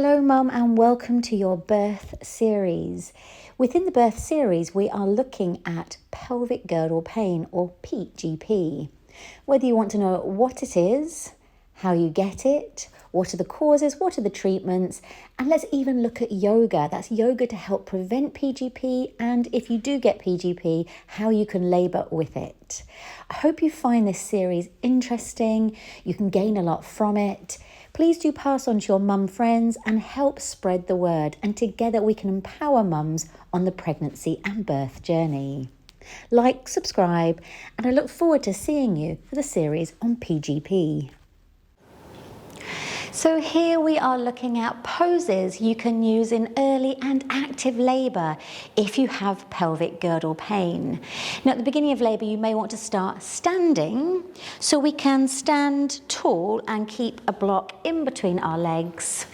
Hello Mum and welcome to your birth series. Within the birth series we are looking at pelvic girdle pain or PGP. Whether you want to know what it is, how you get it, what are the causes, what are the treatments, and let's even look at yoga. That's yoga to help prevent PGP, and if you do get PGP, how you can labour with it. I hope you find this series interesting, you can gain a lot from it. Please do pass on to your mum friends and help spread the word, and together we can empower mums on the pregnancy and birth journey. Like, subscribe, and I look forward to seeing you for the series on PGP. So here we are looking at poses you can use in early and active labour if you have pelvic girdle pain. Now at the beginning of labour you may want to start standing, so we can stand tall and keep a block in between our legs.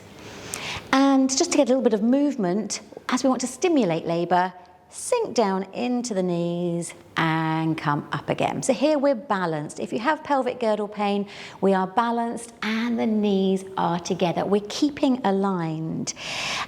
And just to get a little bit of movement, as we want to stimulate labour, sink down into the knees and come up again. So here we're balanced. If you have pelvic girdle pain, we are balanced and the knees are together. We're keeping aligned.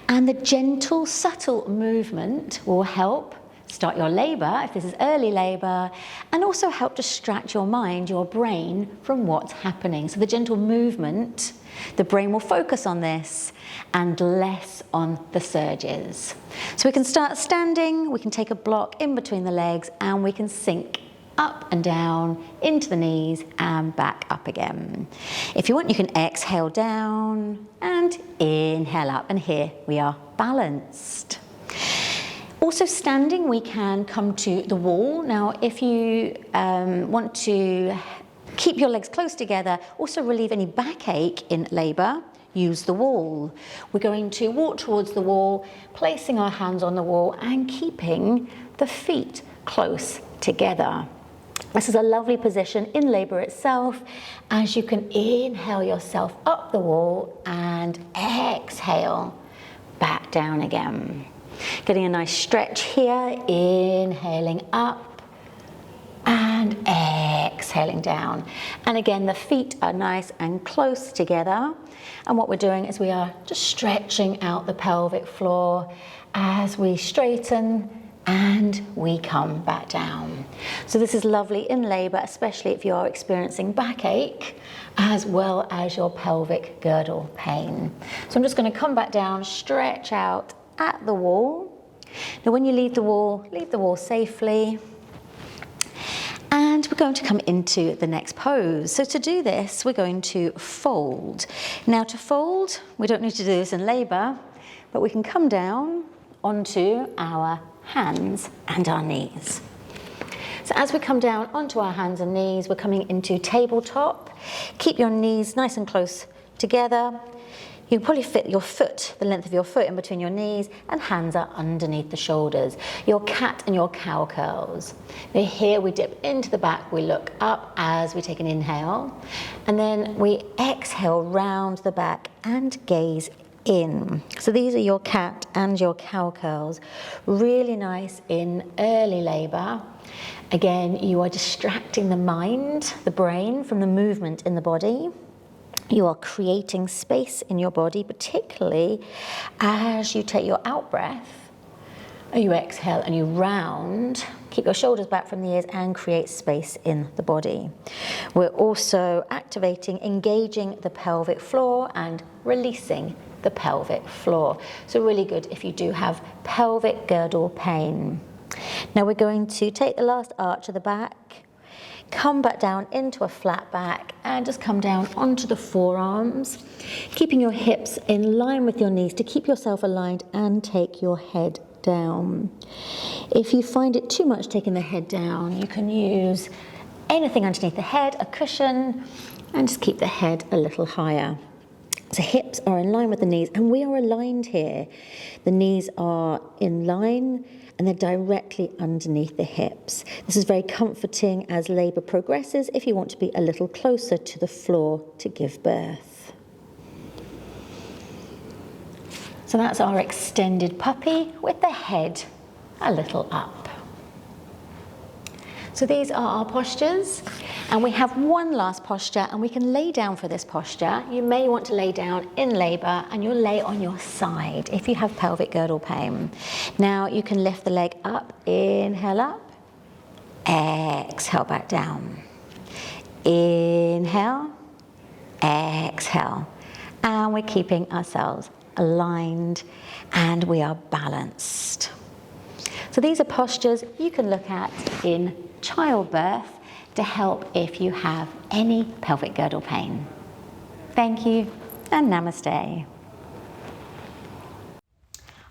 And the gentle, subtle movement will help start your labour, if this is early labour, and also help distract your mind, your brain, from what's happening. So the gentle movement, the brain will focus on this and less on the surges. So we can start standing, we can take a block in between the legs, and we can sink up and down into the knees and back up again. If you want, you can exhale down and inhale up, and here we are balanced. Also standing, we can come to the wall. Now, if you want to keep your legs close together, also relieve any backache in labour, use the wall. We're going to walk towards the wall, placing our hands on the wall and keeping the feet close together. This is a lovely position in labour itself, as you can inhale yourself up the wall and exhale back down again. Getting a nice stretch here, inhaling up and exhaling down. And again, the feet are nice and close together. And what we're doing is we are just stretching out the pelvic floor as we straighten and we come back down. So this is lovely in labour, especially if you are experiencing backache as well as your pelvic girdle pain. So I'm just going to come back down, stretch out at the wall. Now when you leave the wall safely. And we're going to come into the next pose. So to do this, we're going to fold. Now to fold, we don't need to do this in labour, but we can come down onto our hands and our knees. So as we come down onto our hands and knees, we're coming into tabletop. Keep your knees nice and close together. You can probably fit your foot, the length of your foot, in between your knees, and hands are underneath the shoulders. Your cat and your cow curls. Now here we dip into the back, we look up as we take an inhale, and then we exhale round the back and gaze in. So these are your cat and your cow curls. Really nice in early labour. Again, you are distracting the mind, the brain, from the movement in the body. You are creating space in your body, particularly as you take your out breath, you exhale and you round, keep your shoulders back from the ears and create space in the body. We're also activating, engaging the pelvic floor and releasing the pelvic floor. So really good if you do have pelvic girdle pain. Now we're going to take the last arch of the back, come back down into a flat back and just come down onto the forearms, keeping your hips in line with your knees to keep yourself aligned and take your head down. If you find it too much taking the head down, you can use anything underneath the head, a cushion, and just keep the head a little higher. So hips are in line with the knees and we are aligned here. The knees are in line and they're directly underneath the hips. This is very comforting as labour progresses if you want to be a little closer to the floor to give birth. So that's our extended puppy with the head a little up. So these are our postures. And we have one last posture, and we can lay down for this posture. You may want to lay down in labour, and you'll lay on your side if you have pelvic girdle pain. Now you can lift the leg up, inhale up, exhale back down. Inhale, exhale. And we're keeping ourselves aligned and we are balanced. So these are postures you can look at in childbirth to help if you have any pelvic girdle pain. Thank you and namaste.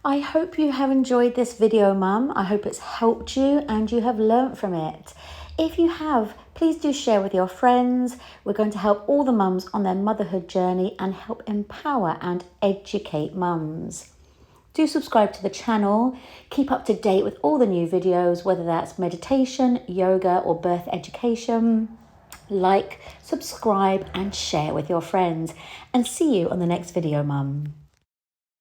I hope you have enjoyed this video, Mum. I hope it's helped you and you have learnt from it. If you have, please do share with your friends. We're going to help all the mums on their motherhood journey and help empower and educate mums. Do subscribe to the channel, keep up to date with all the new videos, whether that's meditation, yoga or birth education. Like, subscribe and share with your friends, and see you on the next video, Mum.